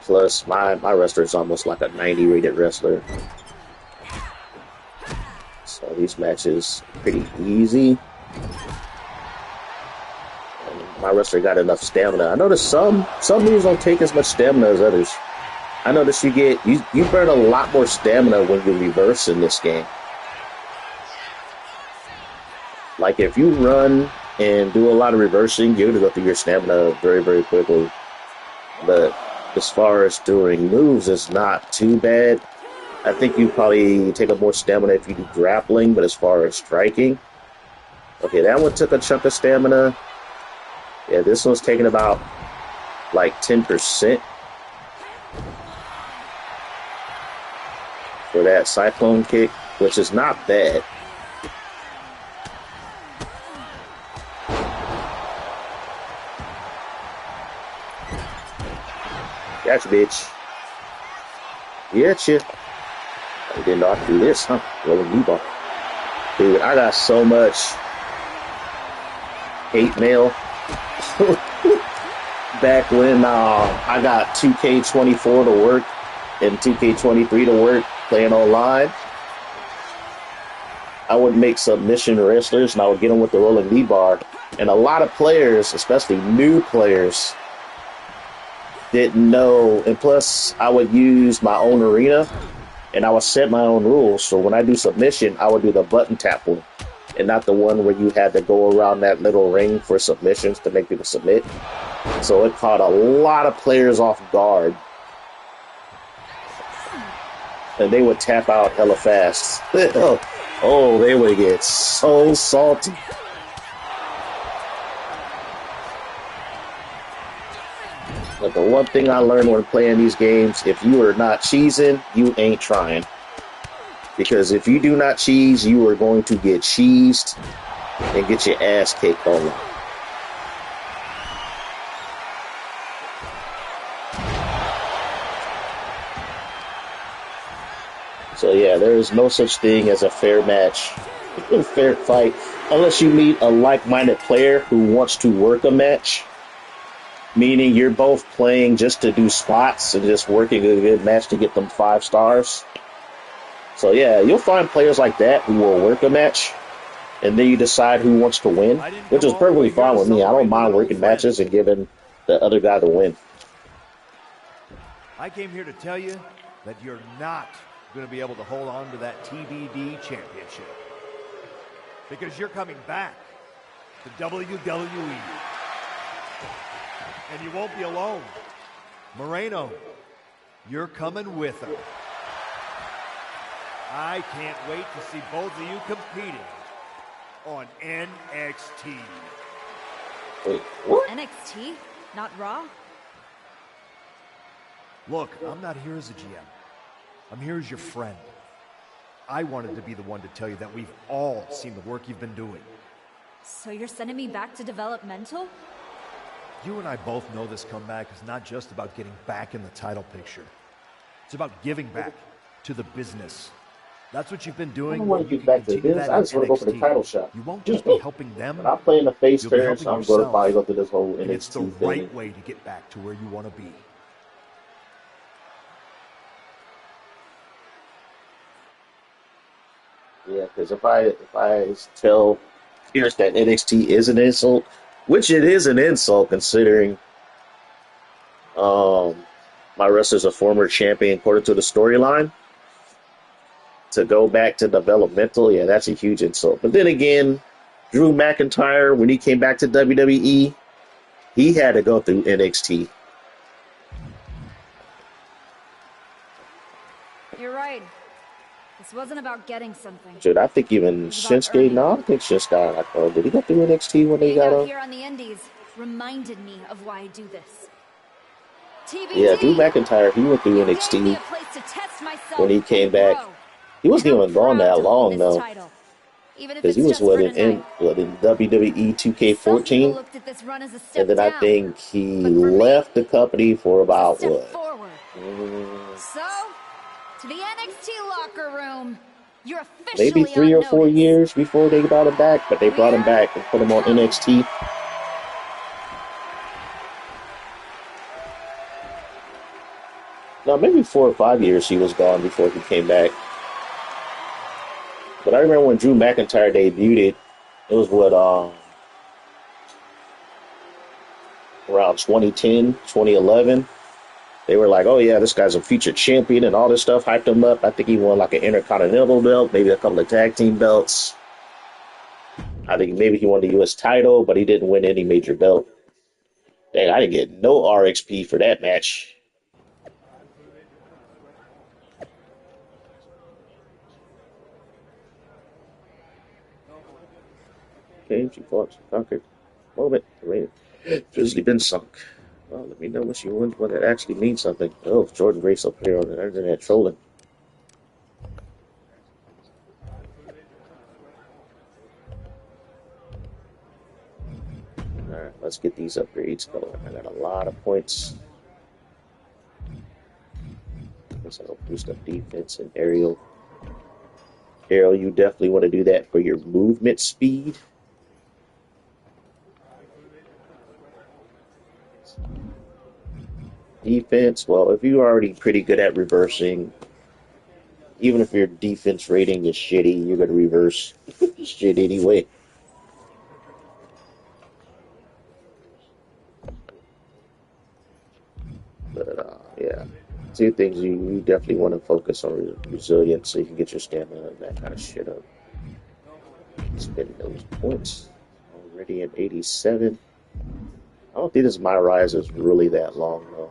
plus my wrestler is almost like a 90 rated wrestler. So these matches are pretty easy. And my wrestler got enough stamina. I noticed some moves don't take as much stamina as others. I noticed you burn a lot more stamina when you reverse in this game. Like if you run and do a lot of reversing, you're gonna go through your stamina very, very quickly. But as far as doing moves, it's not too bad. I think you probably take up more stamina if you do grappling, but as far as striking, okay, that one took a chunk of stamina. Yeah, this one's taking about like 10% for that cyclone kick, which is not bad. Gotcha, bitch. Getcha. I didn't know I could do this, huh? Rolling knee bar. Dude, I got so much hate mail back when I got 2K24 to work and 2K23 to work playing online. I would make submission wrestlers and I would get them with the rolling knee bar. And a lot of players, especially new players, didn't know. And plus, I would use my own arena and I would set my own rules. So when I do submission, I would do the button tap one and not the one where you had to go around that little ring for submissions to make people submit. So it caught a lot of players off guard. And they would tap out hella fast. Oh, they would get so salty. But the one thing I learned when playing these games, if you are not cheesing, you ain't trying. Because if you do not cheese, you are going to get cheesed and get your ass kicked online. So yeah, there is no such thing as a fair match, a fair fight, unless you meet a like-minded player who wants to work a match. Meaning you're both playing just to do spots and just working a good match to get them 5 stars. So yeah, you'll find players like that who will work a match, and then you decide who wants to win, which is perfectly fine with me. I don't mind working matches and giving the other guy the win. I came here to tell you that you're not going to be able to hold on to that TBD championship. Because you're coming back to WWE. And you won't be alone. Moreno, you're coming with her. I can't wait to see both of you competing on NXT. Wait, what? NXT? Not Raw? Look, I'm not here as a GM. I'm here as your friend. I wanted to be the one to tell you that we've all seen the work you've been doing. So you're sending me back to developmental? You and I both know this comeback is not just about getting back in the title picture. It's about giving back to the business. That's what you've been doing. I don't want to get back to the business. I just want to go for the title shot. You won't just be helping them. But I'm playing the face You'll be turn, helping so I'm going to yourself. probably go through this whole And it's the NXT thing. right way to get back to where you want to be. Yeah, because if I tell Pierce that NXT is an insult, which it is an insult considering my wrestler's a former champion according to the storyline, to go back to developmental, yeah, that's a huge insult. But then again, Drew McIntyre, when he came back to WWE, he had to go through NXT. You're right. This wasn't about getting something. Dude, I think even Shinsuke, no, I don't think Shinsuke, did he go through NXT when they Being got out on? here on the Indies reminded me of why I do this. TBD. Yeah, Drew McIntyre, he went through Gave me NXT a place to test myself when he came and back. grow. He wasn't And I'm even gone proud that to hold long, this though. title, even if Because it's he was just for in tonight. WWE Some 2K14, people looked at this run as a step and then I down, think he but for me, left the company for it's a about, step what? forward. So, to the NXT locker room. You're officially Maybe 3 or 4 on notice. years before they brought him back, but they brought him back and put him on NXT. No, maybe 4 or 5 years he was gone before he came back. But I remember when Drew McIntyre debuted it was what around 2010, 2011. They were like, "Oh yeah, this guy's a future champion," and all this stuff hyped him up. I think he won like an Intercontinental belt, maybe a couple of tag team belts. I think maybe he won the U.S. title, but he didn't win any major belt. Dang, I didn't get no RXP for that match. Okay, she fought, she conquered. Moment, wait, physically been sunk. Well, let me know when she wins when it actually means something. Oh, Jordan Grace up here on the internet trolling. Alright, let's get these upgrades going. I got a lot of points. Guess I'll boost up defense and aerial. Aerial, you definitely want to do that for your movement speed. Defense, well, if you're already pretty good at reversing, even if your defense rating is shitty, you're going to reverse shit anyway. But, yeah. Two things you definitely want to focus on resilience so you can get your stamina and that kind of shit up. Spending those points. Already at 87. I don't think this Myrise is really that long, though.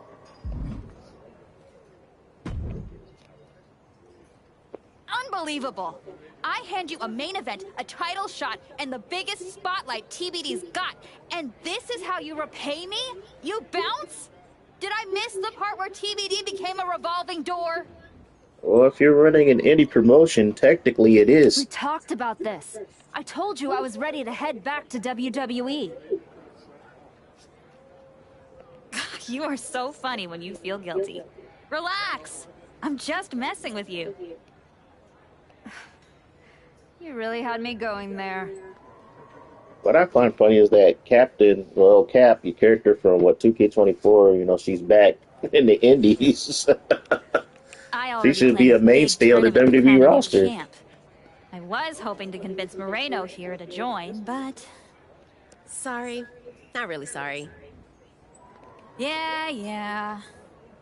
Unbelievable! I hand you a main event, a title shot, and the biggest spotlight TBD's got, and this is how you repay me? You bounce? Did I miss the part where TBD became a revolving door? Well, if you're running an indie promotion, technically it We is. talked about this. I told you I was ready to head back to WWE. You are so funny when you feel guilty. Relax! I'm just messing with you. You really had me going there. What I find funny is that Captain, well, Cap, your character from what 2K24, you know, she's back in the Indies. I She already should planned be a a big mainstay on the tournament to crown WWE a new roster. champ. I was hoping to convince Moreno here to join, but Sorry. Not really sorry. yeah.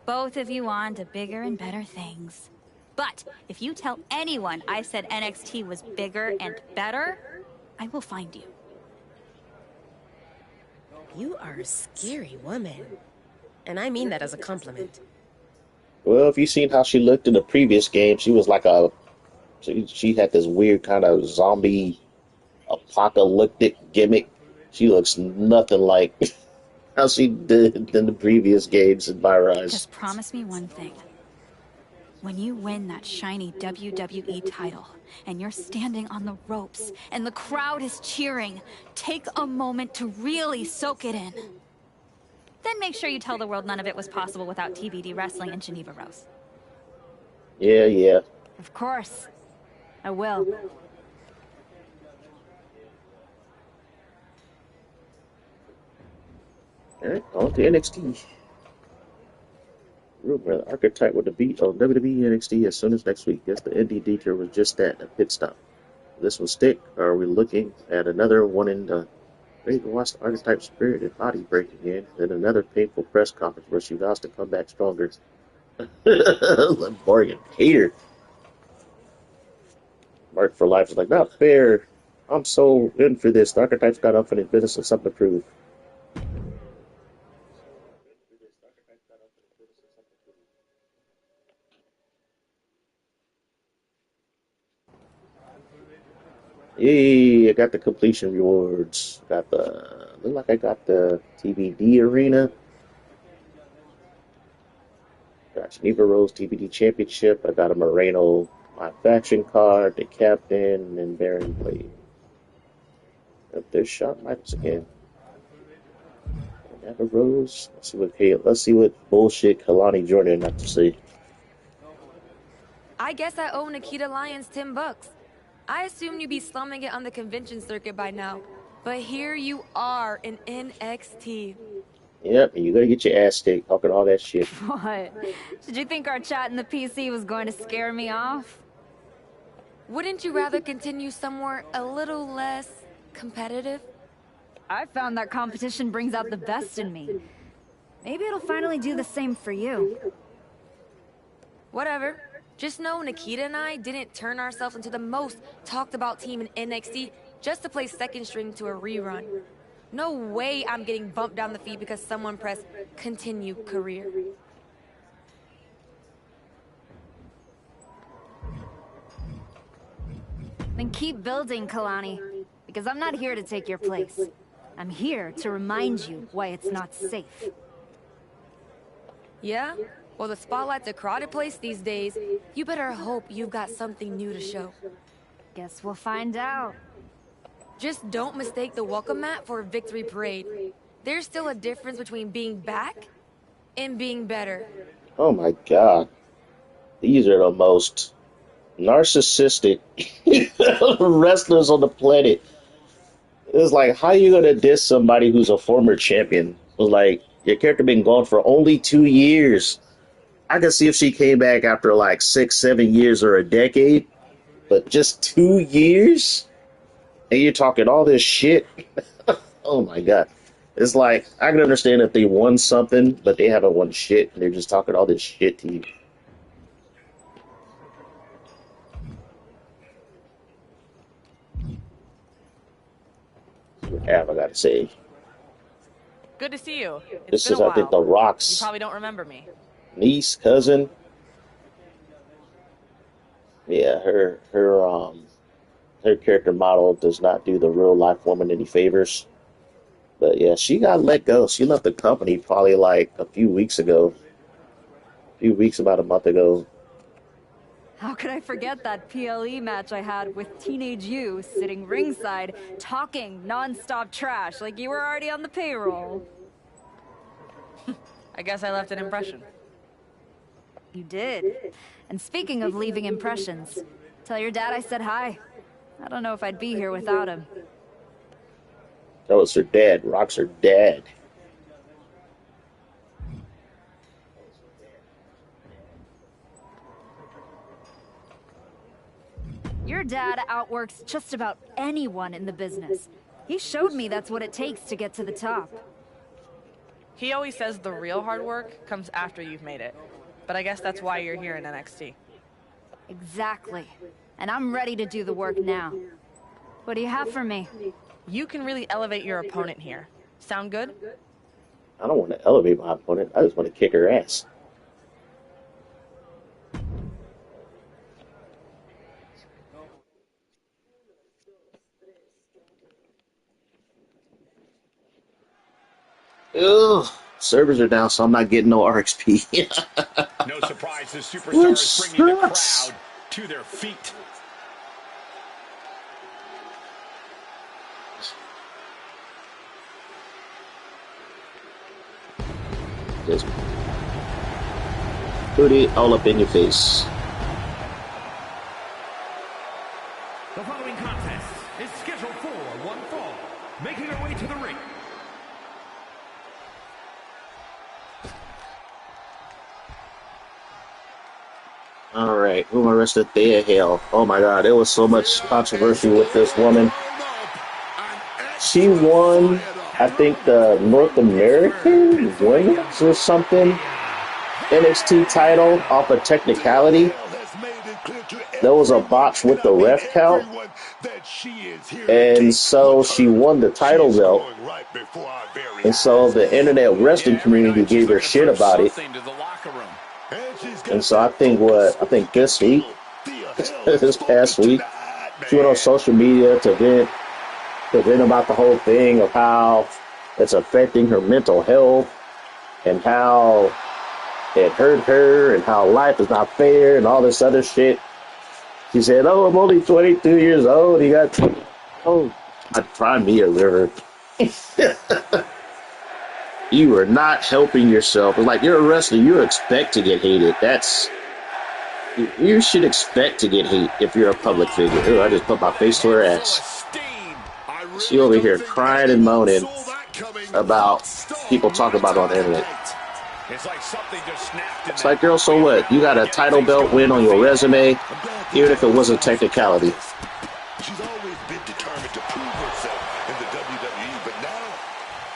Both of you on to bigger and better things. But if you tell anyone I said NXT was bigger and better, I will find you. You are a scary woman. And I mean that as a compliment. Well, if you seen how she looked in the previous game, she was like she had this weird kind of zombie apocalyptic gimmick. She looks nothing like how she did in the previous games in Myrise. Just promise me one thing. When you win that shiny WWE title, and you're standing on the ropes, and the crowd is cheering, take a moment to really soak it in. Then make sure you tell the world none of it was possible without TBD wrestling in Geneva Rose. Yeah. Of course. I will. Alright, on to NXT. Rumor the archetype with the beat on WWE NXT as soon as next week. Guess the indie detour was just that, a pit stop. This will stick, or are we looking at another one in the ready to watch the archetype spirit and body break again, then another painful press conference where she vows to come back stronger. Morgan hater. Mark for Life is like, not fair. I'm so in for this. The archetype's got unfinished business and something to prove. Yay, I got the completion rewards. Look like I got the TBD arena. Got Geneva Rose TBD Championship. I got a Moreno, my faction card, the captain, and Baron Blade. Up there's Shawn Michaels again. Geneva Rose. Let's see what bullshit Kalani Jordan have to say. I guess I owe Nikita Lyons 10 bucks. I assumed you'd be slumming it on the convention circuit by now. But here you are in NXT. Yep, and you gotta get your ass kicked talking all that shit. What? Did you think our chat in the PC was going to scare me off? Wouldn't you rather continue somewhere a little less competitive? I found that competition brings out the best in me. Maybe it'll finally do the same for you. Whatever. Just know Nikita and I didn't turn ourselves into the most talked about team in NXT just to play second string to a rerun. No way I'm getting bumped down the feed because someone pressed continue career. Then keep building, Kalani. Because I'm not here to take your place. I'm here to remind you why it's not safe. Yeah? Well, the spotlight's a crowded place these days. You better hope you've got something new to show. Guess we'll find out. Just don't mistake the welcome mat for a victory parade. There's still a difference between being back and being better. Oh my god. These are the most narcissistic wrestlers on the planet. It's like, how you gonna diss somebody who's a former champion? It's like, your character been gone for only 2 years. I could see if she came back after like 6, 7 years or a decade, but just 2 years? And you're talking all this shit? Oh my god. It's like, I can understand if they won something, but they haven't won shit, and they're just talking all this shit to you. What have I gotta say? Good to see you. This Been is, a I think, while. the You Rock's probably don't remember me. niece, cousin. Yeah, her character model does not do the real life woman any favors. But yeah, she got let go. She left the company probably like a few weeks ago. A few weeks, about a month ago. How could I forget that PLE match I had with Teenage You sitting ringside, talking non-stop trash like you were already on the payroll? I guess I left an impression. You did. And speaking of leaving impressions, tell your dad I said hi. I don't know if I'd be here without him. That was her dad. Rock's her dad. Your dad outworks just about anyone in the business. He showed me that's what it takes to get to the top. He always says the real hard work comes after you've made it. But I guess that's why you're here in NXT. Exactly. And I'm ready to do the work now. What do you have for me? You can really elevate your opponent here. Sound good? I don't want to elevate my opponent. I just want to kick her ass. Ugh. Servers are down, so I'm not getting no RXP. No surprise, the superstar is bringing the crowd to their feet. Just put it all up in your face. The following contest is scheduled for one fall. Making her way to the ring. Alright, who am I arrested? Thea Hale. Oh my god, there was so much controversy with this woman. She won, I think, the North American Women's or something NXT title off a technicality. There was a botch with the ref count. And so she won the title belt. And so the internet wrestling community gave her shit about it. And so I think this week, this past week, she went on social media to vent about the whole thing of how it's affecting her mental health and how it hurt her and how life is not fair and all this other shit. She said, "Oh, I'm only 22 years old. You got, try me a river." You are not helping yourself. It's like, you're a wrestler. You expect to get hated. You should expect to get hate if you're a public figure. Ooh, I just put my face to her ass. She over here crying and moaning. about people talk about it on the internet. It's like something just snapped in It's like, girl, so what? You got a title belt win on your resume, even if it was a technicality. She's always been determined to prove herself in the WWE, but now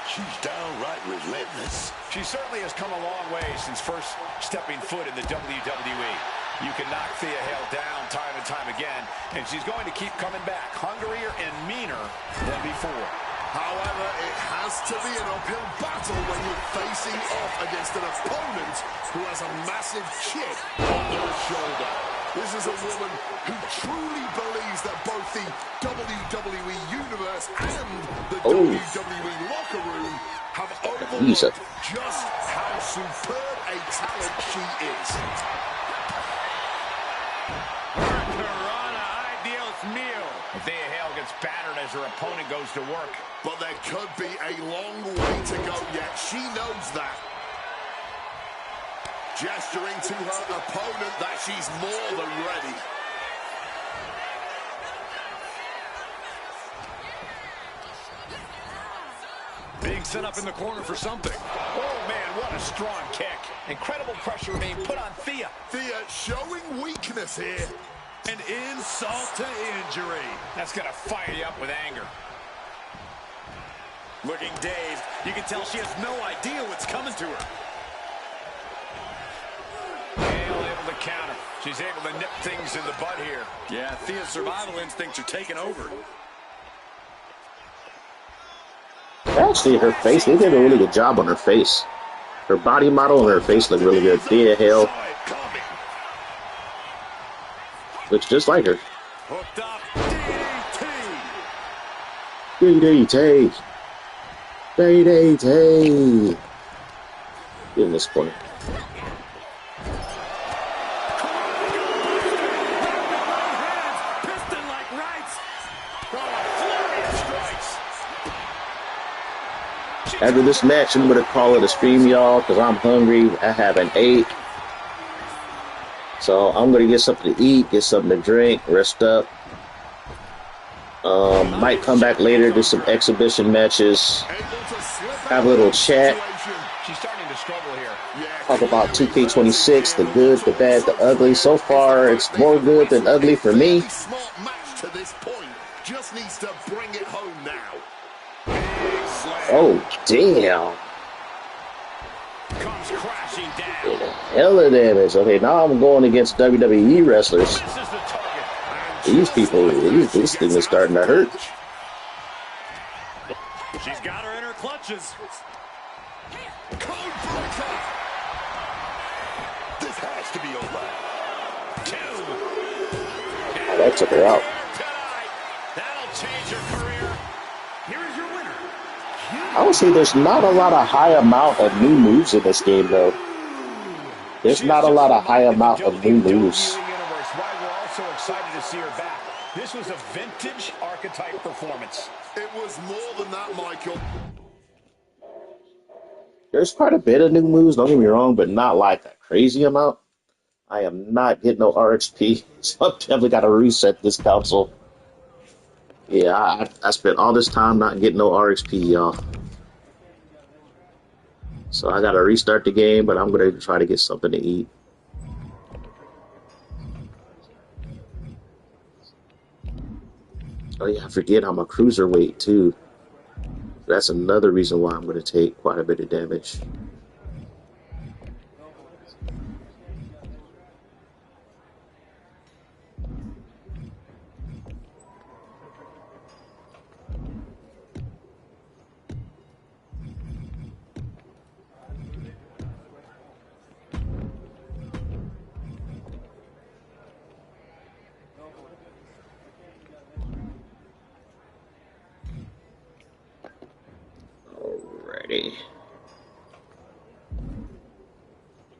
she's downright relentless. She certainly has come a long way since first stepping foot in the WWE. You can knock Thea Hale down time and time again, and she's going to keep coming back, hungrier and meaner than before. However, it has to be an uphill battle when you're facing off against an opponent who has a massive chip on their shoulder. This is a woman who truly believes that both the WWE Universe and the WWE locker room have overlooked just how superb a talent she is. Thea Hale gets battered as her opponent goes to work. But there could be a long way to go yet. She knows that. Gesturing to her opponent that she's more than ready. Being set up in the corner for something. Oh, man, what a strong kick. Incredible pressure being put on Thea. Thea showing weakness here. An insult to injury. That's going to fire you up with anger. Looking dazed. You can tell she has no idea what's coming to her. Hale able to counter. She's able to nip things in the bud here. Yeah, Thea's survival instincts are taking over. Actually, her face, they did a really good job on her face. Her body model and her face look really good. Thea Hale looks just like her. Hooked up. DDT. DDT. Give him this corner. Piston like rights. Flurry of strikes. After this match, I'm going to call it a stream, y'all, because I'm hungry. I haven't ate. So I'm going to get something to eat, get something to drink, rest up. Might come back later, do some exhibition matches, have a little chat, She's starting to struggle here. talk about 2K26, the good, the bad, the ugly. So far, it's more good than ugly for me. Smart match to this point. Just needs to bring it home now. Oh, damn. Comes crashing down. Hella damage. Okay, now I'm going against WWE wrestlers. This is the target. These people, this thing is starting to hurt. She's got her in her clutches. Code breaker. This has to be over. Oh, that took her out. That'll change her career. Here is your winner. I would say there's not a lot of high amount of new moves in this game, though. There's not a lot of high amount of new moves. Why we're all so excited to see her back. This was a vintage archetype performance. It was more than that, Michael. There's quite a bit of new moves, don't get me wrong, but not like a crazy amount. I am not getting no RXP, so I've definitely got to reset this console. Yeah, I spent all this time not getting no RXP, y'all. So I got to restart the game, but I'm going to try to get something to eat. Oh yeah, I forget I'm a cruiserweight too. That's another reason why I'm going to take quite a bit of damage.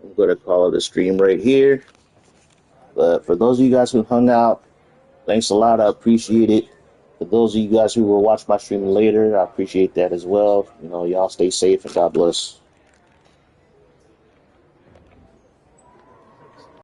I'm going to call it a stream right here. But for those of you guys who hung out, thanks a lot. I appreciate it. For those of you guys who will watch my stream later, I appreciate that as well. You know, y'all stay safe and God bless.